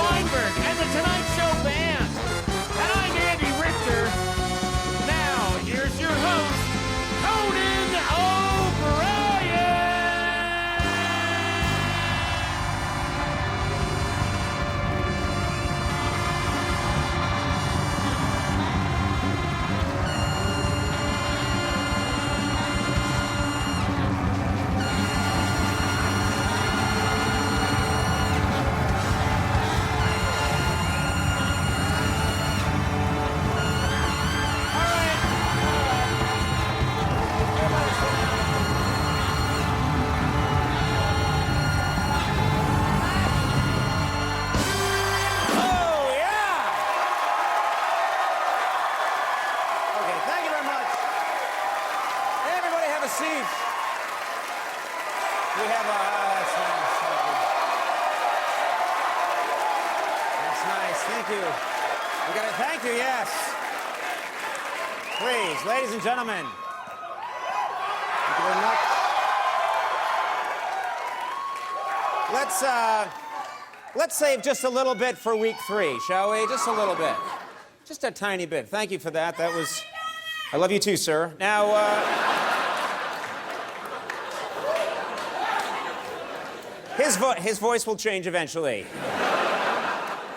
Weinberg and the Tonight Show Band. And I'm Andy Richter. Now, here's your host, Conan O'Brien. Please, ladies and gentlemen. Thank you very much. Let's save just a little bit for week 3, shall we? Just a little bit. Just a tiny bit. Thank you for that. That was... I love you too, sir. Now, his voice will change eventually.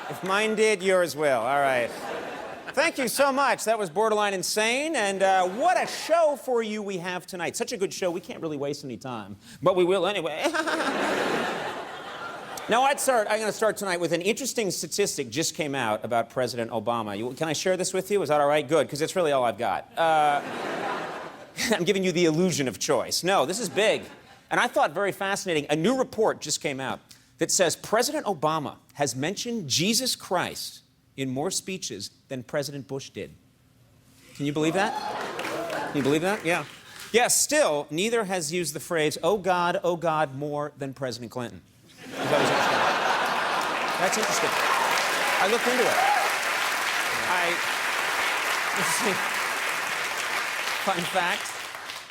If mine did, yours will. All right. Thank you so much. That was borderline insane, and what a show for you we have tonight. Such a good show, we can't really waste any time, but we will anyway. Now, I'm going to start tonight with an interesting statistic just came out about President Obama. Can I share this with you? Is that all right? Good, because it's really all I've got. I'm giving you the illusion of choice. No, this is big, and I thought very fascinating. A new report just came out that says President Obama has mentioned Jesus Christ in more speeches than President Bush did. Can you believe that? Can you believe that? Yeah. Yeah, still, neither has used the phrase, oh, God, more than President Clinton. That was interesting. That's interesting. I looked into it. Fun fact.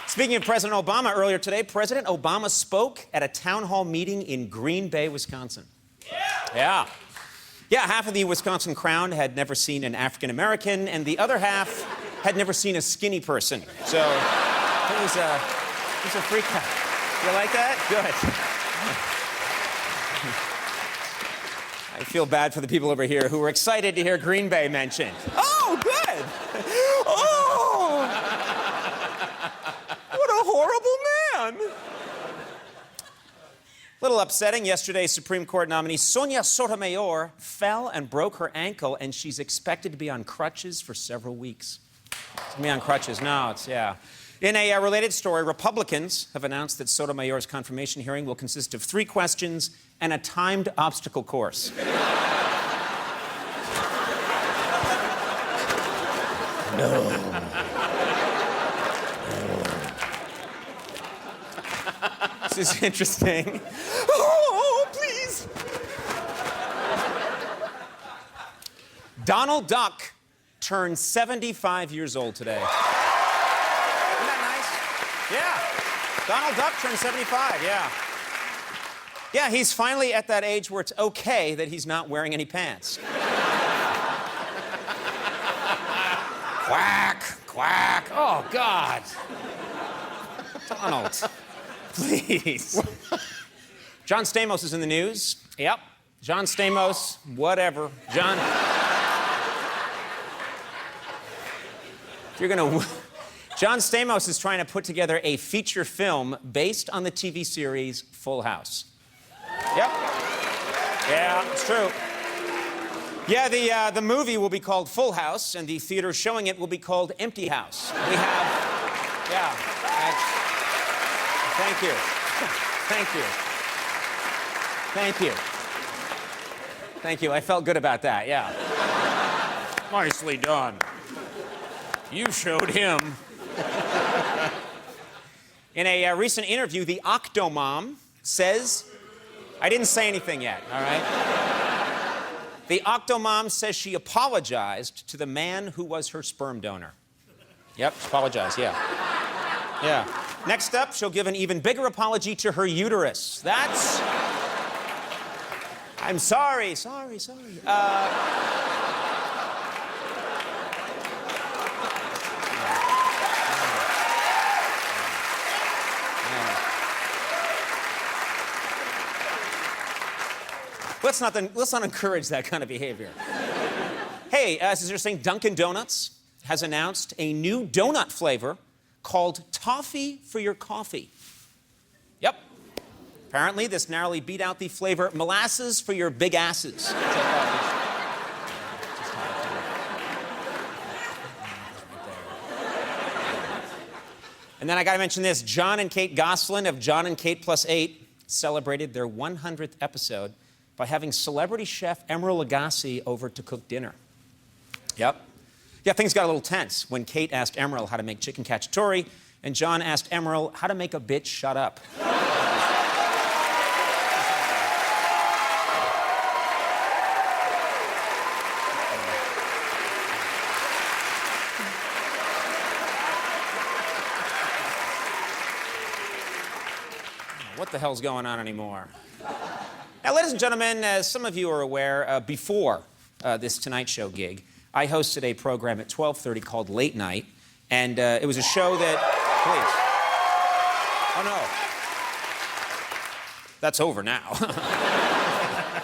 Speaking of President Obama, earlier today, President Obama spoke at a town hall meeting in Green Bay, Wisconsin. Yeah. Yeah, half of the Wisconsin crowd had never seen an African-American, and the other half had never seen a skinny person. So it was a freak out. You like that? Good. I feel bad for the people over here who were excited to hear Green Bay mentioned. Oh, good. Oh, what a horrible man. Little upsetting. Yesterday, Supreme Court nominee Sonia Sotomayor fell and broke her ankle, and she's expected to be on crutches for several weeks. To be on crutches. No, yeah. In a related story, Republicans have announced that Sotomayor's confirmation hearing will consist of 3 questions and a timed obstacle course. No. This is interesting. Oh, please. Donald Duck turned 75 years old today. Isn't that nice? Yeah. Donald Duck turned 75, yeah. Yeah, he's finally at that age where it's okay that he's not wearing any pants. Quack, quack. Oh, God. Donald. Please. John Stamos is in the news. Yep. John Stamos, whatever. John Stamos is trying to put together a feature film based on the TV series Full House. Yep. Yeah, it's true. Yeah, the movie will be called Full House, and the theater showing it will be called Empty House. We have... Yeah. Thank you. Thank you. Thank you. Thank you. I felt good about that, yeah. Nicely done. You showed him. In a recent interview, the Octomom says... I didn't say anything yet, all right? The Octomom says she apologized to the man who was her sperm donor. Yep, she apologized, yeah. Yeah. Next up, she'll give an even bigger apology to her uterus. That's... I'm sorry. Let's not encourage that kind of behavior. Hey, as they're saying, Dunkin' Donuts has announced a new donut flavor called Toffee for Your Coffee. Yep. Apparently, this narrowly beat out the flavor Molasses for Your Big Asses. And then I gotta mention this. John and Kate Gosselin of John and Kate Plus 8 celebrated their 100th episode by having celebrity chef Emeril Lagasse over to cook dinner. Yep. Yeah, things got a little tense when Kate asked Emeril how to make chicken cacciatore, and John asked Emeril how to make a bitch shut up. What the hell's going on anymore? Now, ladies and gentlemen, as some of you are aware, before this Tonight Show gig, I hosted a program at 12:30 called Late Night, and it was a show that... Please. Oh, no. That's over now.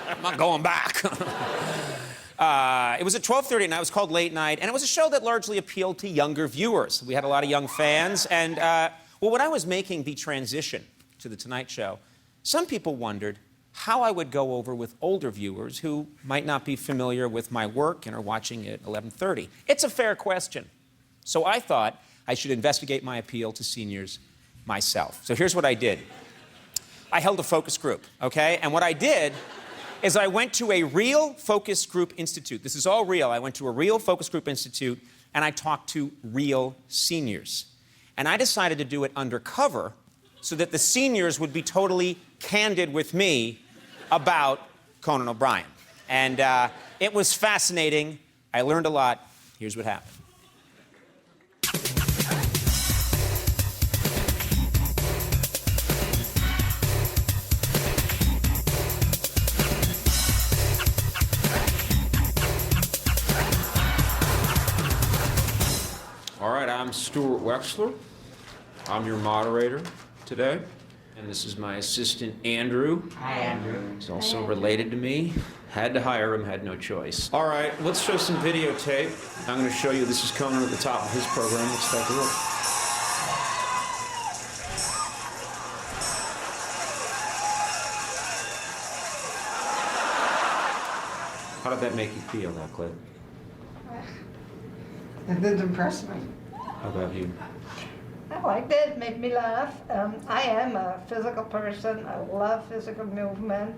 I'm not going back. It was at 12:30, and it was called Late Night, and it was a show that largely appealed to younger viewers. We had a lot of young fans, and, well, when I was making the transition to The Tonight Show, some people wondered how I would go over with older viewers who might not be familiar with my work and are watching at 11:30. It's a fair question. So I thought I should investigate my appeal to seniors myself. So here's what I did. I held a focus group, okay? And what I did is I went to a real focus group institute. This is all real. I went to a real focus group institute, and I talked to real seniors. And I decided to do it undercover so that the seniors would be totally candid with me about Conan O'Brien. And it was fascinating. I learned a lot. Here's what happened. All right, I'm Stuart Wexler. I'm your moderator today. And this is my assistant, Andrew. Hi, Andrew. He's also related to me. Had to hire him, had no choice. All right, let's show some videotape. I'm going to show you, this is Conan at the top of his program. Let's take a look. How did that make you feel, that clip? It didn't impress me. How about you? I liked it. It made me laugh. I am a physical person. I love physical movement.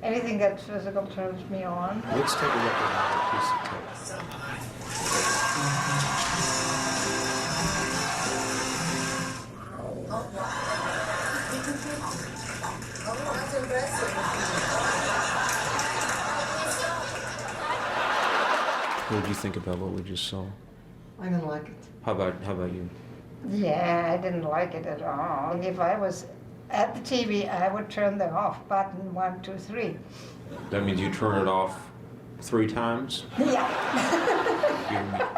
Anything that's physical turns me on. Let's take a look at another piece of tape. What did you think about what we just saw? I didn't like it. How about you? Yeah, I didn't like it at all. If I was at the TV, I would turn the off button 1, 2, 3. That means you turn it off 3 times? Yeah.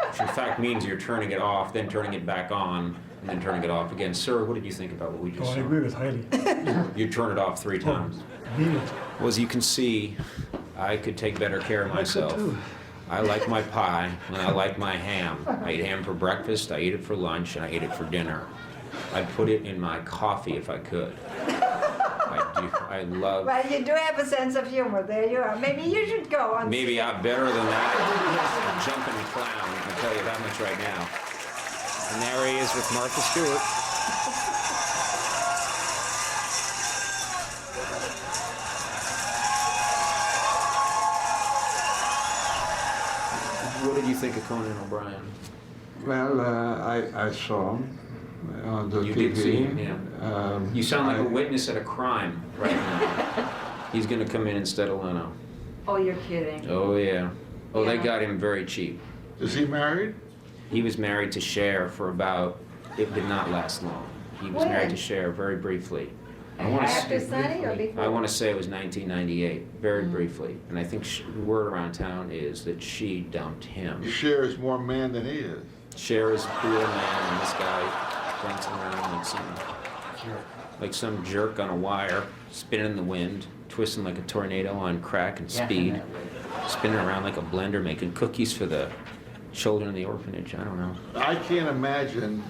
Which in fact means you're turning it off, then turning it back on, and then turning it off again. Sir, what did you think about what we just saw? I agree with highly. You turn it off 3 times. Need it. Well, as you can see, I could take better care of myself. too. I like my pie, and I like my ham. I eat ham for breakfast, I eat it for lunch, and I eat it for dinner. I'd put it in my coffee if I could. I do. I love... Well, you do have a sense of humor. There you are. Maybe you should go on. Maybe I'm better than that. A jumping clown, I can tell you that much right now. And there he is with Martha Stewart. What did you think of Conan O'Brien? Well, I saw him on the You TV. did see him, yeah. You sound like a witness at a crime right now. He's going to come in instead of Leno. Oh, you're kidding. Oh, yeah. Oh, they Yeah. got him very cheap. Is he married? He was married to Cher for about, it did not last long. He was When? married to Cher very briefly. I want After Sunny or before? I want to say it was 1998, very briefly. And I think the word around town is that she dumped him. Cher is more man than he is. Cher is a cool man, and this guy dancing around like some jerk on a wire, spinning in the wind, twisting like a tornado on crack and speed, spinning around like a blender, making cookies for the children in the orphanage. I don't know. I can't imagine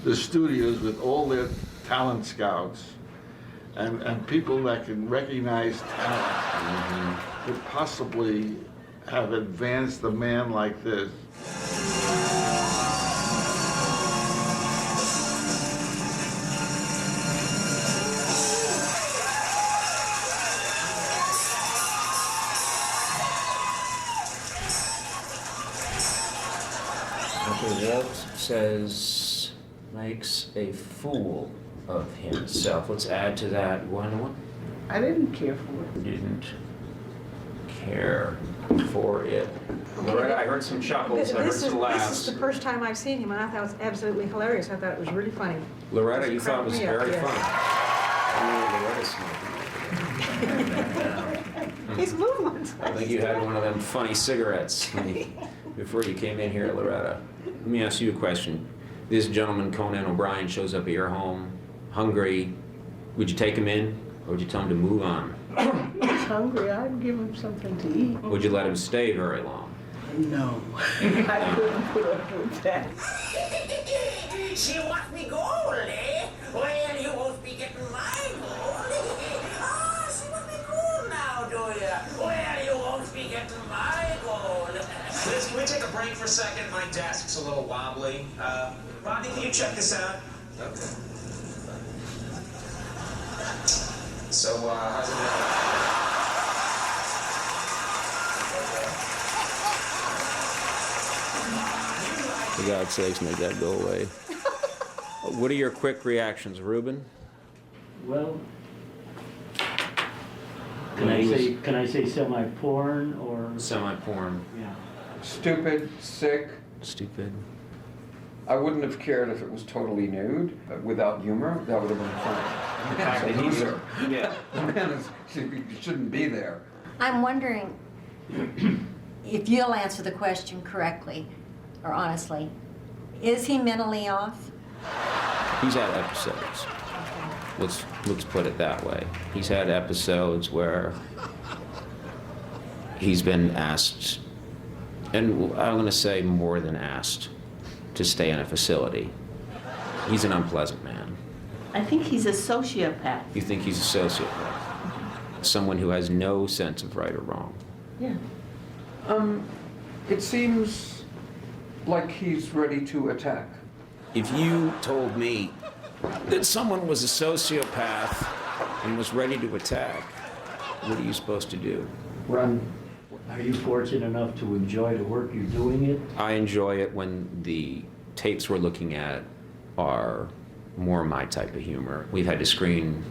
the studios with all their talent scouts and people that can recognize talent could possibly have advanced a man like this. That says makes a fool of himself. Let's add to that one. I didn't care for it. Didn't care for it. Loretta, I heard some chuckles. I heard some laughs. This is the first time I've seen him, and I thought it was absolutely hilarious. I thought it was really funny. Loretta, you thought it was very Yes. funny. Oh, Loretta's smoking. His movements. I think you had one of them funny cigarettes before you came in here, Loretta. Let me ask you a question. This gentleman, Conan O'Brien, shows up at your home, hungry. Would you take him in, or would you tell him to move on? He's hungry. I'd give him something to eat. Would you let him stay very long? No. I couldn't put up with that. She wants me gold, eh? Well, you won't be getting my gold. Ah, she wants me gold now, do ya? Well, you won't be getting my gold. Liz, can we take a break for a second? My desk's a little wobbly. Rodney, can you check this out? Okay. So, how's it going? For God's sakes, make that go away. What are your quick reactions, Ruben? Well, can I say semi-porn or? Semi-porn. Yeah. Stupid, sick. Stupid. I wouldn't have cared if it was totally nude, but without humor, that would have been fine. The fact that he's Yeah. The man shouldn't be there. I'm wondering if you'll answer the question correctly or honestly. Is he mentally off? He's had episodes. Let's put it that way. He's had episodes where he's been asked, and I'm going to say more than asked, to stay in a facility. He's an unpleasant man. I think he's a sociopath. You think he's a sociopath? Someone who has no sense of right or wrong. Yeah. It seems like he's ready to attack. If you told me that someone was a sociopath and was ready to attack, what are you supposed to do? Run. Are you fortunate enough to enjoy the work you're doing it? I enjoy it when the tapes we're looking at are more my type of humor. We've had to screen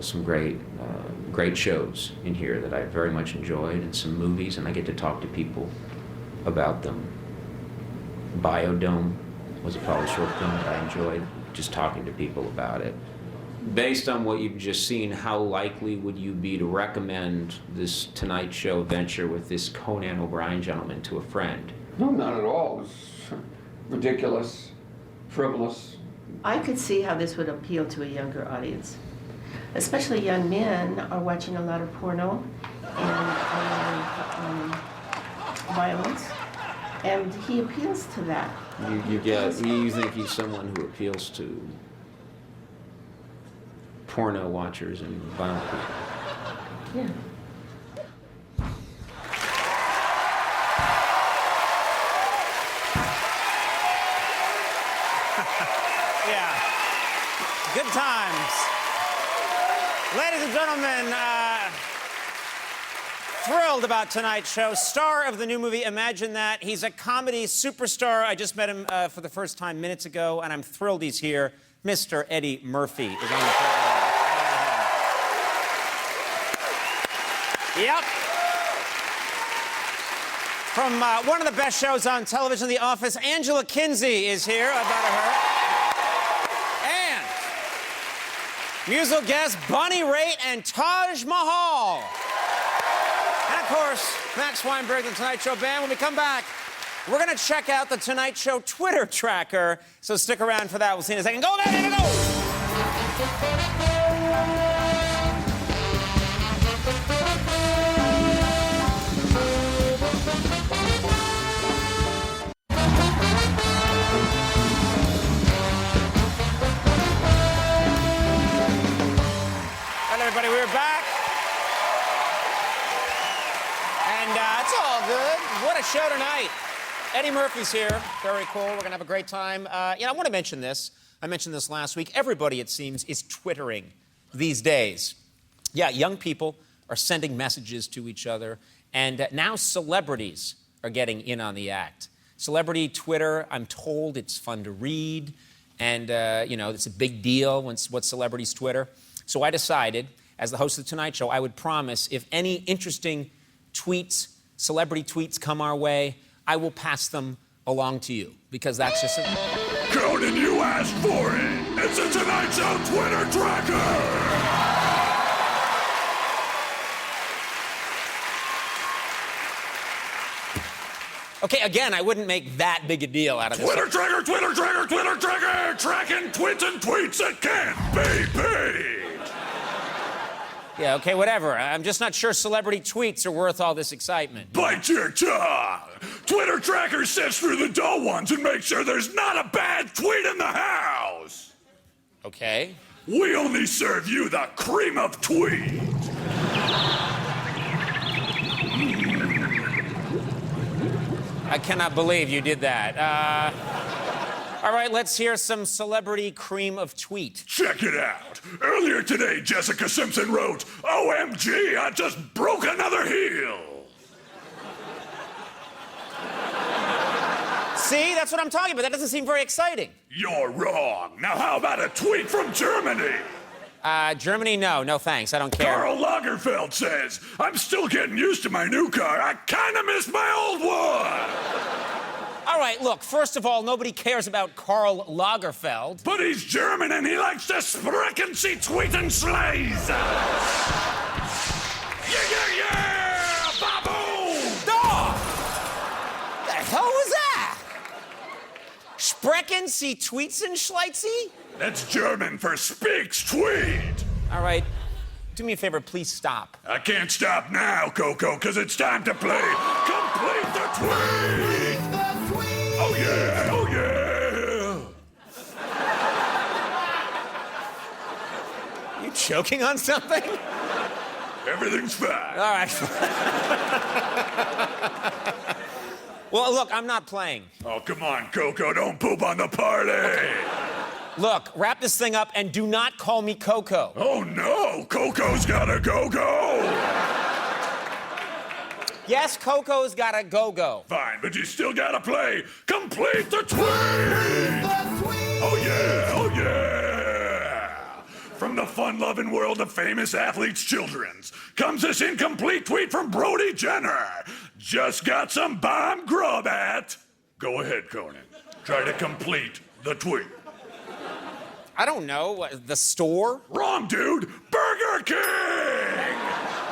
some great shows in here that I very much enjoyed, and some movies, and I get to talk to people about them. Biodome was probably a short film that I enjoyed, just talking to people about it. Based on what you've just seen, how likely would you be to recommend this Tonight Show venture with this Conan O'Brien gentleman to a friend? No, not at all. It's ridiculous, frivolous. I could see how this would appeal to a younger audience. Especially young men are watching a lot of porno and violence, and he appeals to that. You think he's someone who appeals to porno watchers and violent people? Yeah. Yeah. Good times. Ladies and gentlemen, thrilled about tonight's show. Star of the new movie, Imagine That. He's a comedy superstar. I just met him for the first time minutes ago, and I'm thrilled he's here. Mr. Eddie Murphy is on the program. Yep. From one of the best shows on television, The Office, Angela Kinsey is here. About her. And Musical guests Bonnie Raitt and Taj Mahal. And of course, Max Weinberg, The Tonight Show Band. When we come back, we're going to check out The Tonight Show Twitter tracker. So stick around for that. We'll see you in a second. Go, there, go! Everybody, we're back. And it's all good. What a show tonight. Eddie Murphy's here. Very cool. We're going to have a great time. I want to mention this. I mentioned this last week. Everybody, it seems, is Twittering these days. Yeah, young people are sending messages to each other. And now celebrities are getting in on the act. Celebrity Twitter, I'm told it's fun to read. And, it's a big deal when what celebrities Twitter. So I decided, as the host of The Tonight Show, I would promise if any interesting tweets, celebrity tweets come our way, I will pass them along to you, because that's just a... Conan, you asked for it! It's a Tonight Show Twitter tracker! Okay, again, I wouldn't make that big a deal out of this. Twitter tracker, Twitter tracker, Twitter tracker! Tracking twits and tweets that can't be paid! Yeah, okay, whatever. I'm just not sure celebrity tweets are worth all this excitement. Bite your tongue! Twitter tracker sifts through the dull ones and makes sure there's not a bad tweet in the house! Okay. We only serve you the cream of tweet! I cannot believe you did that. All right, let's hear some celebrity cream of tweet. Check it out. Earlier today, Jessica Simpson wrote, "OMG, I just broke another heel." See, that's what I'm talking about. That doesn't seem very exciting. You're wrong. Now how about a tweet from Germany? Germany, no thanks. I don't care. Karl Lagerfeld says, "I'm still getting used to my new car. I kinda miss my old one." All right, look, first of all, nobody cares about Karl Lagerfeld. But he's German and he likes to sprechen sie tweeten slays. Yeah, babu! Dog! The hell was that? Sprechen sie tweetsen schleitzy? That's German for speaks tweet. All right, do me a favor, please stop. I can't stop now, Coco, because it's time to play Complete the Tweet! Oh yeah, oh yeah! You choking on something? Everything's fine. All right. Well, look, I'm not playing. Oh, come on, Coco, don't poop on the party! Look, wrap this thing up and do not call me Coco. Oh no, Coco's gotta go-go! Yes, Coco's gotta go-go. Fine, but you still gotta play Complete the Tweet! Oh yeah, oh yeah! From the fun-loving world of famous athletes' children's comes this incomplete tweet from Brody Jenner. Just got some bomb grub at... Go ahead, Conan. Try to complete the tweet. I don't know, the store? Wrong, dude! Burger King!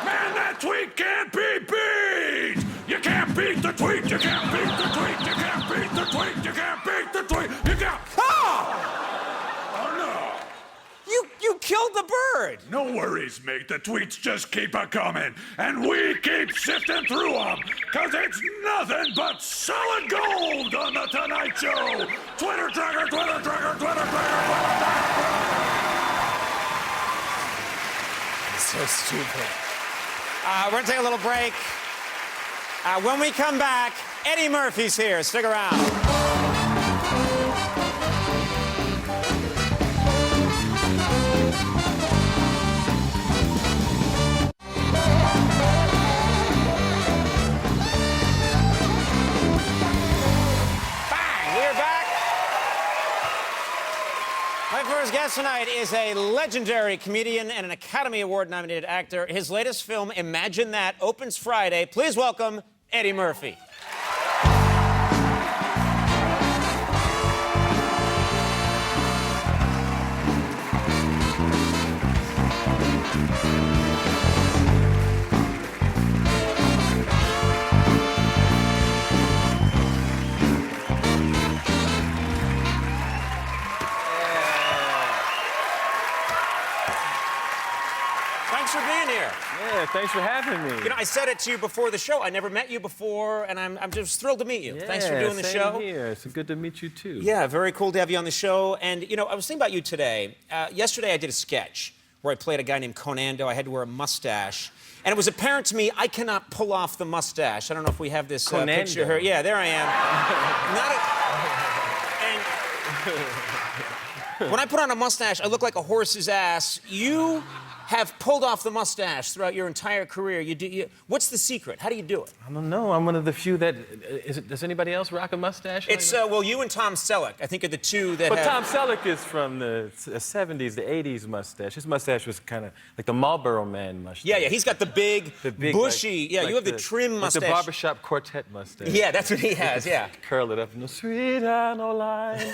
Man, that tweet can't be beat! You can't beat the tweet! You can't beat the tweet! You can't beat the tweet! You can't beat the tweet! You can't... Ah! Oh, no! You killed the bird! No worries, mate. The tweets just keep a-coming, and we keep sifting through them, because it's nothing but solid gold on The Tonight Show! Twitter tracker, Twitter tracker, Twitter tracker, Twitter tracker! So stupid. We're going to take a little break. When we come back, Eddie Murphy's here. Stick around. My first guest tonight is a legendary comedian and an Academy Award-nominated actor. His latest film, Imagine That, opens Friday. Please welcome Eddie Murphy. Thanks for having me. You know, I said it to you before the show. I never met you before, and I'm just thrilled to meet you. Yeah, Thanks for doing the show. Same here. It's good to meet you, too. Yeah, very cool to have you on the show. And, you know, I was thinking about you today. Yesterday I did a sketch where I played a guy named Conan. I had to wear a mustache. And it was apparent to me I cannot pull off the mustache. I don't know if we have this picture here. Yeah, there I am. And when I put on a mustache, I look like a horse's ass. You have pulled off the mustache throughout your entire career. What's the secret? How do you do it? I don't know. I'm one of the few that... does anybody else rock a mustache? It's, well, you and Tom Selleck, I think, are the two that But Tom Selleck is from the 70s, the 80s mustache. His mustache was kind of like the Marlboro Man mustache. Yeah, he's got the big bushy... Like, yeah, you have the trim mustache. Like the barbershop quartet mustache. Yeah, that's what he has, yeah. Curl it up. No sweet and no line.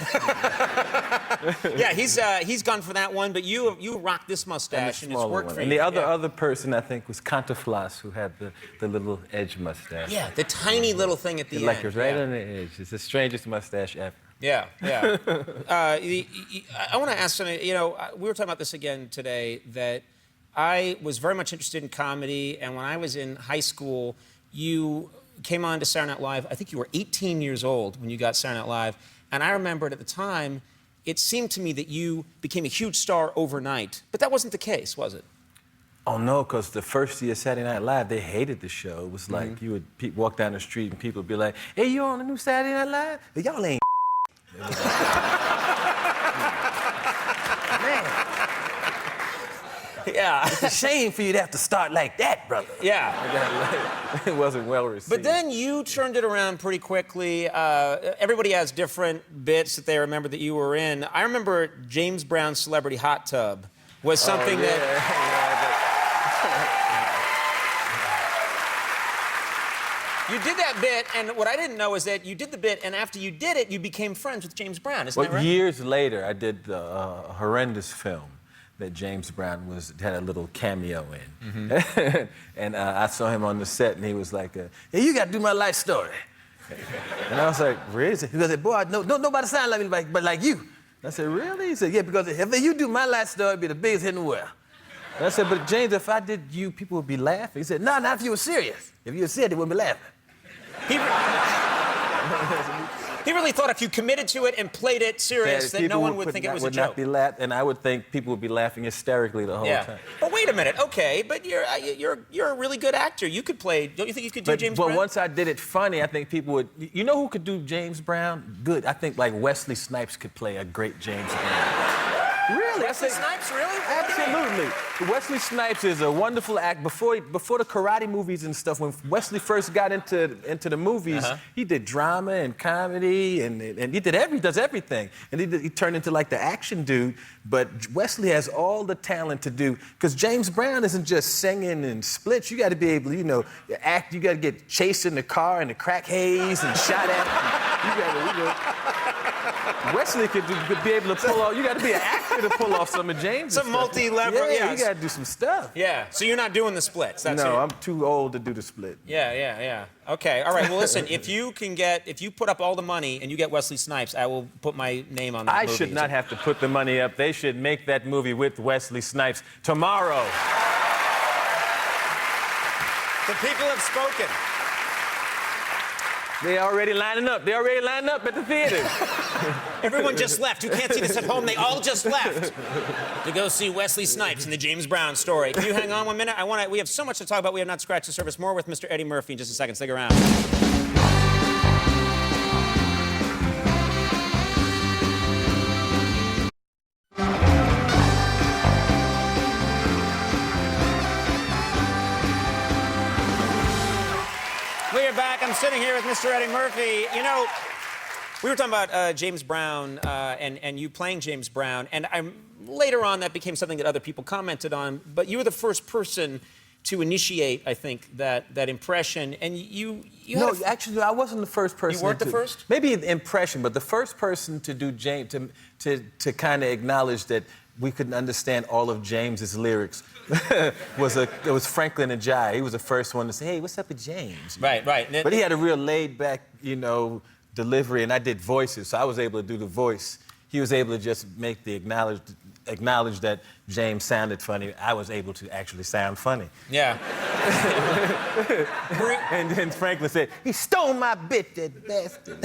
Yeah, he's gone for that one, but you rock this mustache, and it's worked for you. And the other person, I think, was Cantinflas, who had the little edge mustache. Yeah, the tiny little thing at the end. Like it was right on the edge. It's the strangest mustache ever. Yeah, yeah. I want to ask something. You know, we were talking about this again today, that I was very much interested in comedy, and when I was in high school, you came on to Saturday Night Live. I think you were 18 years old when you got Saturday Night Live, and I remembered at the time, it seemed to me that you became a huge star overnight, but that wasn't the case, was it? Oh, no, because the first year of Saturday Night Live, they hated the show. It was like you would walk down the street and people would be like, hey, you on the new Saturday Night Live? But y'all ain't Man. Yeah. It's a shame for you to have to start like that, brother. Yeah. It wasn't well received. But then you turned it around pretty quickly. Everybody has different bits that they remember that you were in. I remember James Brown's Celebrity Hot Tub was something You did that bit, and what I didn't know is that you did the bit, and after you did it, you became friends with James Brown. Isn't that right? Years later, I did the horrendous film that James Brown had a little cameo in. And I saw him on the set, and he was like, hey, you got to do my life story. And I was like, really? He goes, boy, nobody sound like me but like you. And I said, really? He said, yeah, because if you do my life story, it'd be the biggest hit in the world. And I said, but James, if I did you, people would be laughing. He said, no, not if you were serious. If you were serious, they wouldn't be laughing. He really thought if you committed to it and played it serious, that no one would think it was a joke. Not be and I would think people would be laughing hysterically the whole time. But wait a minute, okay, but you're a really good actor. You could play. Don't you think you could do James Brown? But once I did it funny, I think people would. You know who could do James Brown? Good. I think like Wesley Snipes could play a great James Brown. Really? Wesley Snipes, really? Absolutely. Wesley Snipes is a wonderful act. Before the karate movies and stuff, when Wesley first got into the movies, he did drama and comedy, and he does everything. And he turned into like the action dude. But Wesley has all the talent to do, because James Brown isn't just singing and splits. You got to be able to, act. You got to get chased in the car and the crack haze and shot at. Wesley could be able to pull off. You got to be an actor to pull off some of James. Some multi-level. Yeah, you got to do some stuff. Yeah. So you're not doing the splits. That's no, I'm too old to do the split. Yeah. Okay. All right. Well, listen. If you put up all the money and you get Wesley Snipes, I will put my name on that movie. I should not have to put the money up. They should make that movie with Wesley Snipes tomorrow. The people have spoken. They're already lining up. They're already lining up at the theater. Everyone just left. You can't see this at home. They all just left to go see Wesley Snipes in the James Brown story. Can you hang on 1 minute? We have so much to talk about. We have not scratched the surface. More with Mr. Eddie Murphy in just a second. Stick around. We're back. I'm sitting here with Mr. Eddie Murphy. You know, we were talking about James Brown and you playing James Brown, and later on that became something that other people commented on, but you were the first person to initiate, I think, that impression, and you No, actually, I wasn't the first person. You weren't the first? Maybe the impression, but the first person to do James, to kind of acknowledge that we couldn't understand all of James's lyrics it was Franklin Ajayi. He was the first one to say, hey, what's up with James? Right. But he had a real laid-back, delivery, and I did voices, so I was able to do the voice. He was able to just make the acknowledged that James sounded funny, I was able to actually sound funny. Yeah. And then Franklin said, he stole my bit, that bastard.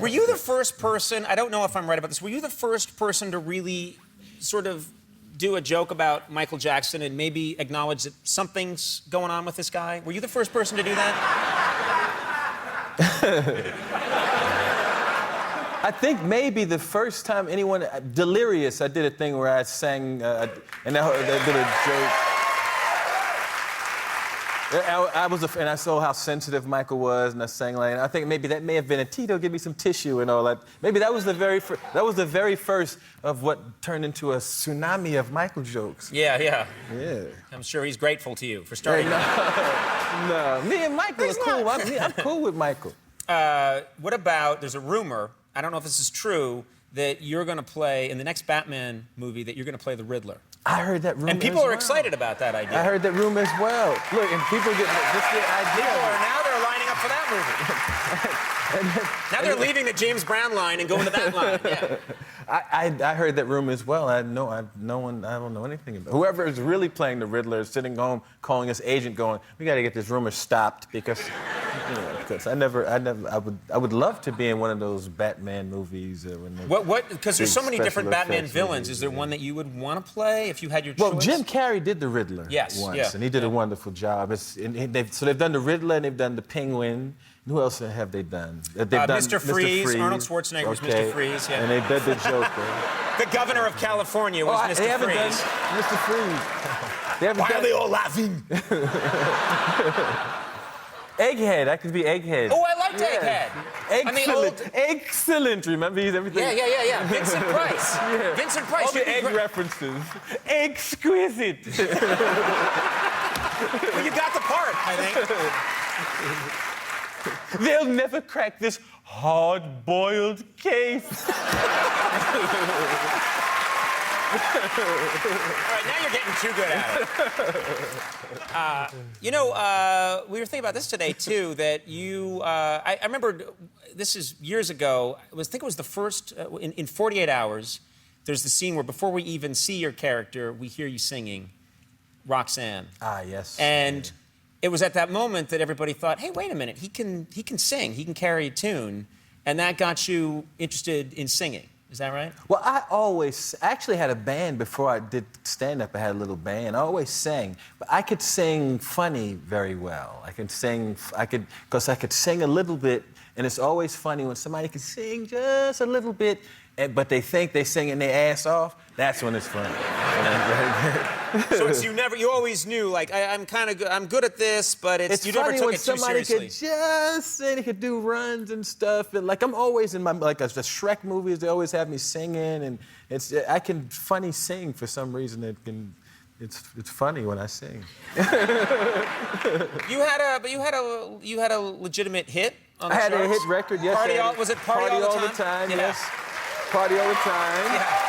Were you the first person, I don't know if I'm right about this, were you the first person to really sort of do a joke about Michael Jackson and maybe acknowledge that something's going on with this guy? Were you the first person to do that? I think maybe the first time anyone, Delirious, I did a thing where I sang, and I did a joke. And I saw how sensitive Michael was, and I sang like, and I think maybe that may have been a Tito, give me some tissue and all that. Maybe that was the very first of what turned into a tsunami of Michael jokes. Yeah. Yeah. I'm sure he's grateful to you for starting. No, me and Michael are cool. I'm cool with Michael. What about, there's a rumor, I don't know if this is true, that you're going to play, in the next Batman movie, that you're going to play the Riddler. I heard that rumor. And people are excited about that idea. I heard that rumor as well. Look, and people get just the idea. Now they're lining up for that movie. Now they're leaving the James Brown line and going to that line. Yeah. I heard that rumor as well. I don't know anything about it. Whoever is really playing the Riddler is sitting home calling his agent, going, "We got to get this rumor stopped because, because I would love to be in one of those Batman movies." Because there's so many different Batman villains. Is there one that you would want to play if you had your choice? Well, Jim Carrey did the Riddler once, and he did a wonderful job. So they've done the Riddler and they've done the Penguin. Who else have they done? They've done Mr. Freeze. Arnold Schwarzenegger was Mr. Freeze. Yeah. And they did the Joker. The governor of California was Mr. They haven't Freeze. done Mr. Freeze. Why are they all laughing? Egghead. I could be Egghead. Oh, I liked Egghead. Excellent. Excellent. Remember, he's everything. Yeah. Vincent Price. Yeah. Vincent Price. All the egg references. Exquisite. Well, you got the part, I think. They'll never crack this hard-boiled case. All right, now you're getting too good at it. We were thinking about this today, too, that you... I remember, this is years ago, I think it was the first... in 48 Hours, there's the scene where before we even see your character, we hear you singing Roxanne. Ah, yes. And... it was at that moment that everybody thought, hey, wait a minute, he can sing, he can carry a tune, and that got you interested in singing. Is that right? Well, I actually had a band before I did stand-up. I had a little band. I always sang, but I could sing funny very well. Because I could sing a little bit, and it's always funny when somebody can sing just a little bit, but they think they're singing their ass off. That's when it's funny. So you always knew, like, I'm good at this, but you never took it too seriously. It's funny when somebody could just sing, they could do runs and stuff, and like I'm always in the Shrek movies, they always have me singing, and I can funny sing for some reason. It's funny when I sing. You had a legitimate hit on the charts? I had a hit record, yes. Was it Party All the Time? Yeah. Yes. Party All the Time. Yeah.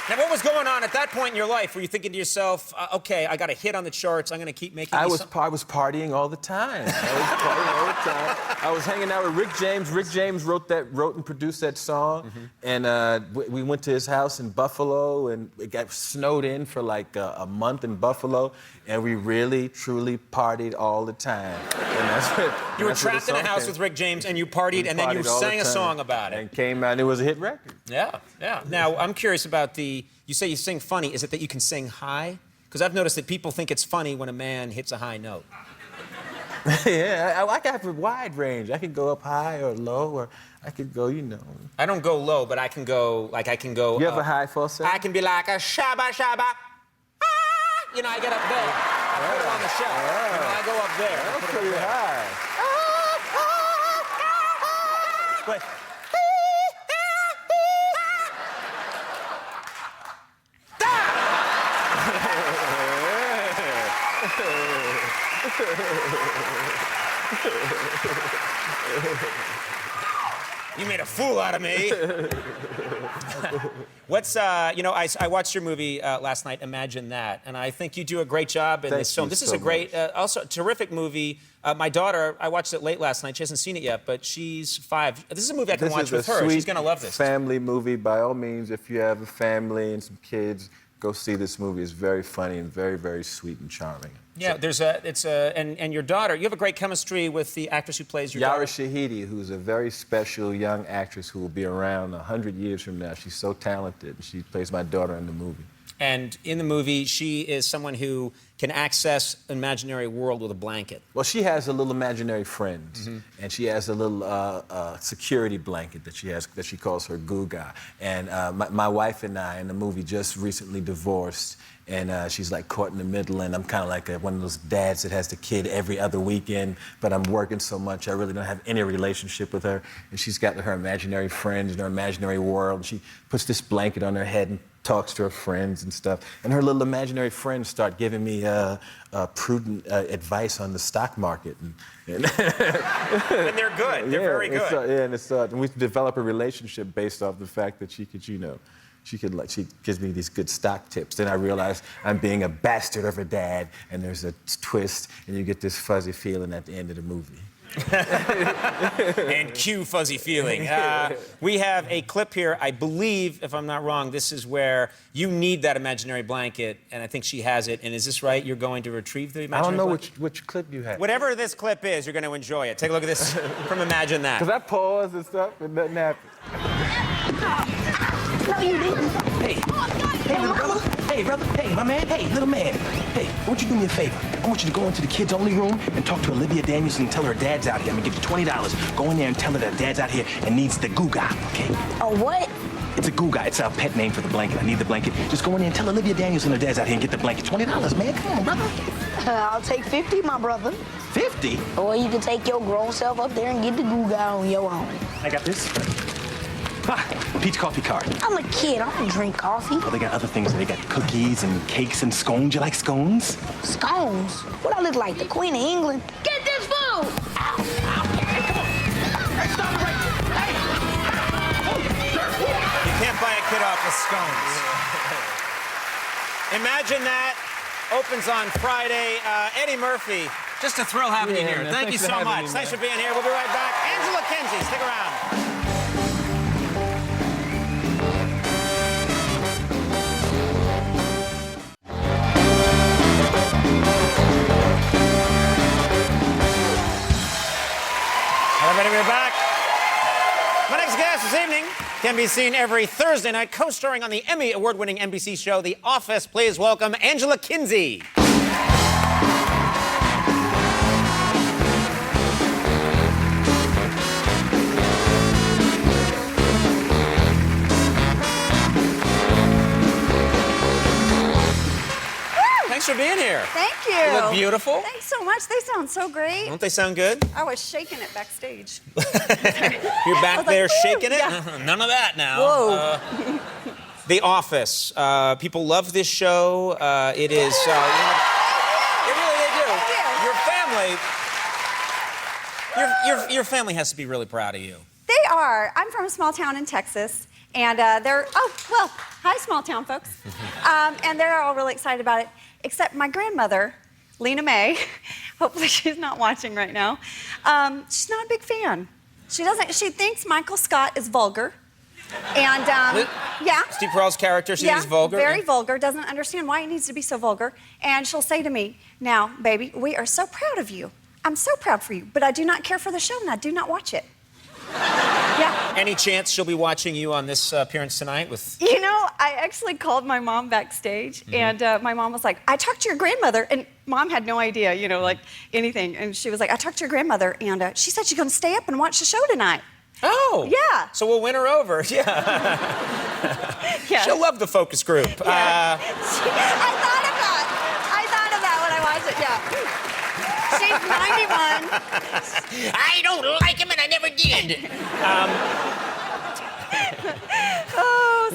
Now, what was going on at that point in your life? Were you thinking to yourself, okay, I got a hit on the charts, I'm going to keep making I was partying all the time. I was hanging out with Rick James. Rick James wrote and produced that song, and we went to his house in Buffalo, and it got snowed in for like a month in Buffalo, and we really, truly partied all the time. And that's what, you were trapped in a house with Rick James, and you partied, and then you sang a song about it. And came out, and it was a hit record. Yeah. Now, I'm curious about you say you sing funny. Is it that you can sing high? Because I've noticed that people think it's funny when a man hits a high note. Yeah, I have a wide range. I can go up high or low, or I could go, I don't go low, but I can go. You have a high falsetto? I can be like a shabba shabba. I get up there. I put it on the shelf. I go up there. That's pretty high. But you made a fool out of me. What's, you know, I watched your movie last night, Imagine That, and I think you do a great job in this film. This is a great, also terrific movie. My daughter, I watched it late last night. She hasn't seen it yet, but she's 5. This is a movie I can watch with her. She's going to love this. Family movie, by all means. If you have a family and some kids, go see this movie. It's very funny and very, very sweet and charming. Yeah, and your daughter, you have a great chemistry with the actress who plays your daughter. Yara Shahidi, who's a very special young actress who will be around 100 years from now. She's so talented. She plays my daughter in the movie. And in the movie, she is someone who can access an imaginary world with a blanket. Well, she has a little imaginary friend, and she has a little security blanket that she calls her Guga. And my wife and I in the movie just recently divorced, and she's like caught in the middle, and I'm kind of like one of those dads that has the kid every other weekend, but I'm working so much I really don't have any relationship with her. And she's got her imaginary friends in her imaginary world. She puts this blanket on her head and talks to her friends and stuff. And her little imaginary friends start giving me prudent advice on the stock market. And they're good. They're very good. And we develop a relationship based off the fact that she could, you know, she gives me these good stock tips. Then I realize I'm being a bastard of a dad, and there's a twist, and you get this fuzzy feeling at the end of the movie. And cue fuzzy feeling. We have a clip here. I believe, if I'm not wrong, this is where you need that imaginary blanket, and I think she has it. And is this right? You're going to retrieve the imaginary blanket? I don't know blanket? which clip you have. Whatever this clip is, you're going to enjoy it. Take a look at this from Imagine That. Because I paused and stuff, and nothing happened. No, you didn't. Hey, little brother. Hey, brother. Hey, my man. Hey, little man. Hey, I want you to do me a favor. I want you to go into the kids-only room and talk to Olivia Daniels and tell her dad's out here. I'm gonna give you $20. Go in there and tell her that dad's out here and needs the Guga, okay? Oh, what? It's a Guga. It's our pet name for the blanket. I need the blanket. Just go in there and tell Olivia Daniels and her dad's out here and get the blanket. $20, man. Come on, brother. I'll take 50, my brother. 50? Or you can take your grown self up there and get the Guga on your own. I got this. Peach coffee card. I'm a kid. I don't drink coffee. Well, they got other things. They got cookies and cakes and scones. You like scones? Scones? What I look like, the Queen of England? Get this food! Ow! Ow! Hey, come on! Hey, stop it right there! Hey! You can't buy a kid off with scones. Imagine That opens on Friday. Eddie Murphy, just a thrill having you here. Man, Thank you so much. Thanks for being here. We'll be right back. Angela Kinsey, stick around. Everybody, we're back. My next guest this evening can be seen every Thursday night co-starring on the Emmy award-winning NBC show The Office. Please welcome Angela Kinsey. Thanks for being here. Thank you. You look beautiful. Thanks so much. They sound so great. Don't they sound good? I was shaking it backstage. You're back there shaking it? Yeah. None of that now. Whoa. The Office. People love this show. It is... they do. Your family has to be really proud of you. They are. I'm from a small town in Texas, and they're... Oh, well, hi, small town folks. And they're all really excited about it, except my grandmother, Lena May. Hopefully she's not watching right now. She's not a big fan. She thinks Michael Scott is vulgar. And, yeah. Steve Carell's character, she is vulgar? Very vulgar, doesn't understand why he needs to be so vulgar. And she'll say to me, now, baby, we are so proud of you. I'm so proud for you, but I do not care for the show and I do not watch it. Yeah. Any chance she'll be watching you on this appearance tonight with... You know, I actually called my mom backstage, and my mom was like, I talked to your grandmother, and Mom had no idea, you know, like anything. And she was like, I talked to your grandmother, and she said she's going to stay up and watch the show tonight. Oh. Yeah. So we'll win her over. Yeah. Yeah. She'll love the focus group. Yeah. I thought of that when I watched it, yeah. She's 91. I don't like him and I never did.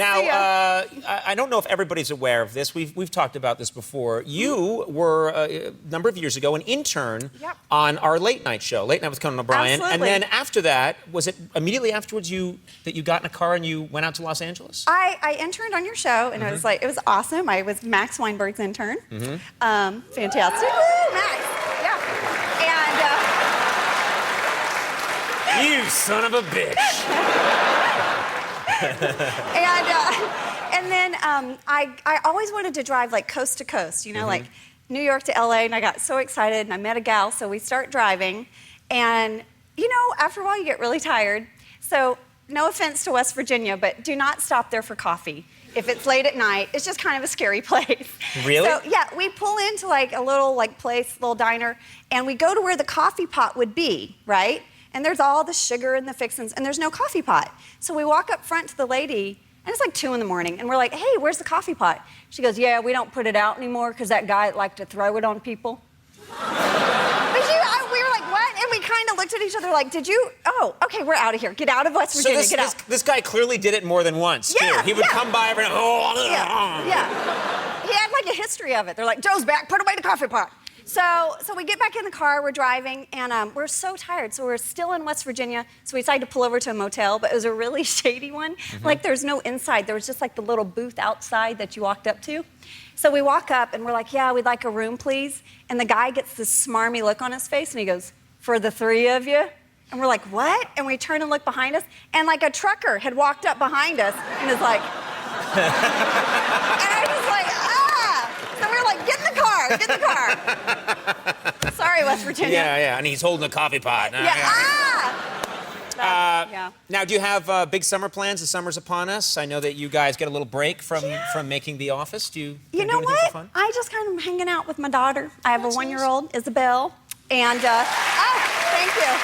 Now, See ya. I don't know if everybody's aware of this. We've talked about this before. You were, a number of years ago, an intern on our late night show, Late Night with Conan O'Brien. Absolutely. And then after that, was it immediately afterwards that you got in a car and you went out to Los Angeles? I interned on your show, and it was like, it was awesome. I was Max Weinberg's intern. Fantastic. Woo, Max. Yeah. And you son of a bitch. and then I always wanted to drive like coast to coast, you know, like New York to LA, and I got so excited, and I met a gal, so we start driving, and you know, after a while you get really tired. So no offense to West Virginia, but do not stop there for coffee. If it's late at night, it's just kind of a scary place. Really? So yeah, we pull into like a little like place, little diner, and we go to where the coffee pot would be, right? And there's all the sugar and the fixins, and there's no coffee pot. So we walk up front to the lady, and it's like 2 in the morning, and we're like, hey, where's the coffee pot? She goes, yeah, we don't put it out anymore because that guy liked to throw it on people. We were like, what? And we kind of looked at each other like, did you? Oh, okay, we're out of here. Get out of West Virginia, get out. This guy clearly did it more than once, too. He would come by every Yeah. He had like a history of it. They're like, Joe's back, put away the coffee pot. So we get back in the car, we're driving, and we're so tired. So we're still in West Virginia, so we decided to pull over to a motel, but it was a really shady one. Like there's no inside, there was just like the little booth outside that you walked up to. So we walk up and we're like, yeah, we'd like a room, please. And the guy gets this smarmy look on his face and he goes, for the 3 of you? And we're like, what? And we turn and look behind us, and like a trucker had walked up behind us and is like, and I was like, So we were like, get in the car, get in the car. Sorry, West Virginia. Yeah, and he's holding a coffee pot. Now, do you have big summer plans? The summer's upon us. I know that you guys get a little break from making The Office. Do you You know do anything what? for fun? I just kind of hanging out with my daughter. I have a 1-year-old, Isabel, and thank you.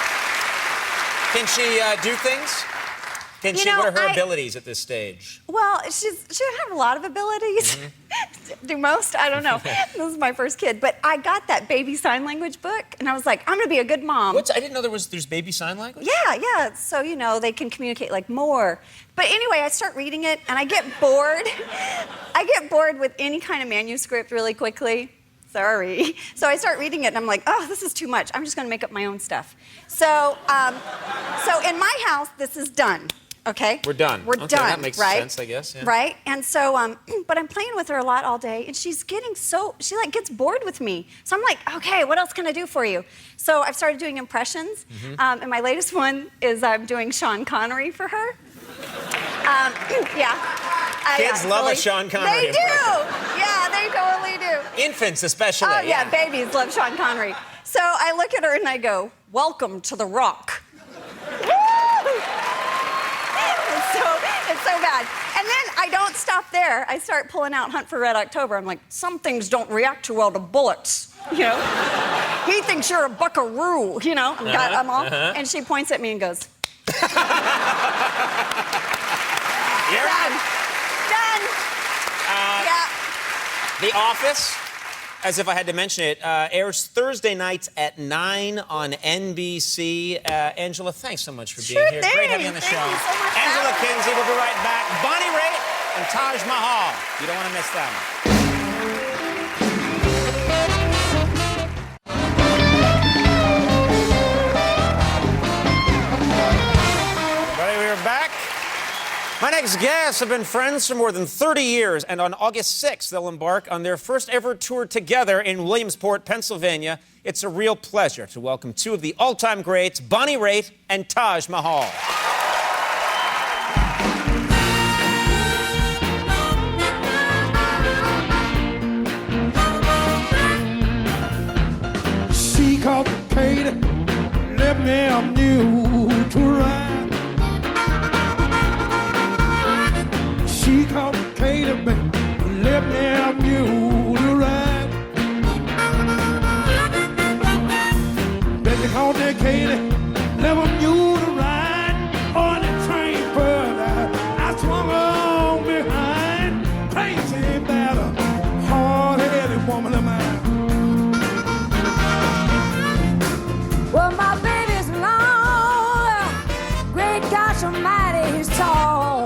Can she do things? What are her abilities at this stage? Well, she doesn't have a lot of abilities. Do most? I don't know. This is my first kid, but I got that baby sign language book, and I was like, I'm gonna be a good mom. I didn't know there's baby sign language. Yeah. So you know they can communicate like more. But anyway, I start reading it, and I get bored. I get bored with any kind of manuscript really quickly. Sorry. So I start reading it, and I'm like, oh, this is too much. I'm just gonna make up my own stuff. So in my house, this is done. Okay? We're done. We're done, That makes right? sense, I guess. Yeah. Right? And so, but I'm playing with her a lot all day, and she's getting she like gets bored with me. So I'm like, okay, what else can I do for you? So I've started doing impressions, and my latest one is I'm doing Sean Connery for her. Kids love a Sean Connery They do! Yeah, they totally do. Infants especially. Oh, yeah, babies love Sean Connery. So I look at her and I go, welcome to the Rock. It's so bad. And then I don't stop there. I start pulling out Hunt for Red October. I'm like, some things don't react too well to bullets, you know? He thinks you're a buckaroo, you know? I'm all. And she points at me and goes, You're done. Done. The Office, as if I had to mention it, airs Thursday nights at 9 on NBC. Angela, thanks so much for being here. Great having you on the show. You so much. Angela Kinsey will be right back. Bonnie Raitt and Taj Mahal. You don't want to miss them. Everybody, we are back. My next guests have been friends for more than 30 years, and on August 6th, they'll embark on their first ever tour together in Williamsport, Pennsylvania. It's a real pleasure to welcome 2 of the all-time greats, Bonnie Raitt and Taj Mahal. She called Katie, left me a mule to ride. She called Katie, baby, left me a mule to ride. Baby called that Katie, left a mule to ride on the train further. I swung on behind, crazy about a hard-headed woman of mine. Well, my baby's long, great gosh almighty, he's tall.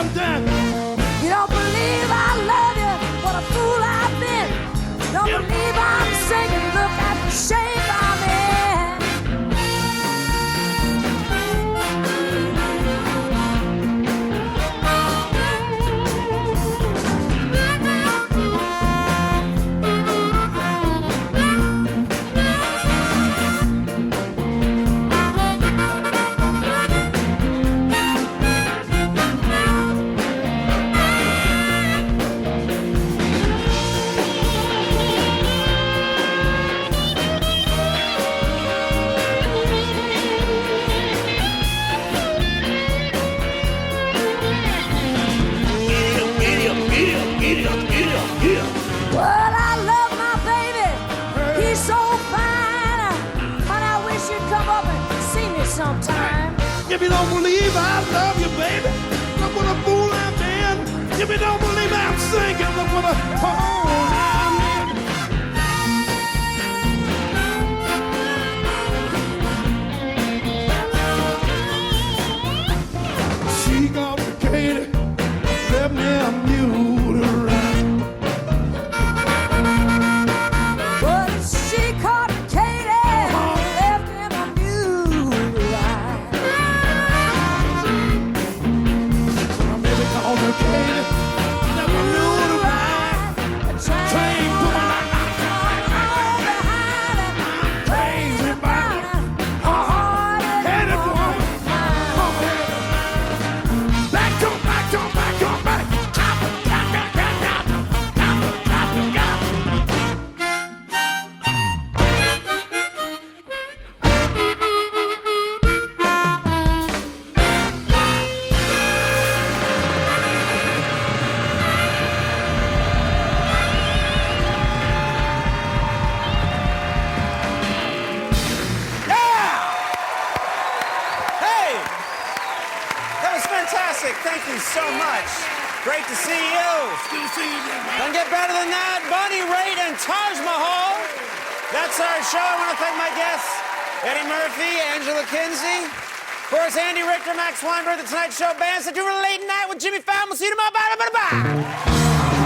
sometime. You don't believe I love you, what a fool I've been. Don't believe I'm singing, look at the shape I'm in. Well, I love my baby. He's so fine. But I wish you'd come up and see me sometime. If you don't believe I love you, baby, look what a fool I've been. If you don't believe I'm singing, look what a fool I'm in. She complicated, left me a mule to ride. Well, she caught Katie, left him a mule to ride. Baby called her Katie, left a mule to ride. Train put my crazy about her. Headed woman. Back on, back on, back on, back. Hey! That was fantastic. Thank you so much. Great to see you. Good to see you again. Doesn't get better than that. Bunny Raitt and Taj Mahal. That's our show. I want to thank my guests, Eddie Murphy, Angela Kinsey. Of course, Andy Richter, Max Weinberg, The Tonight Show Band. So do a late night with Jimmy Fallon. We'll see you tomorrow. Bye, bye, bye, bye.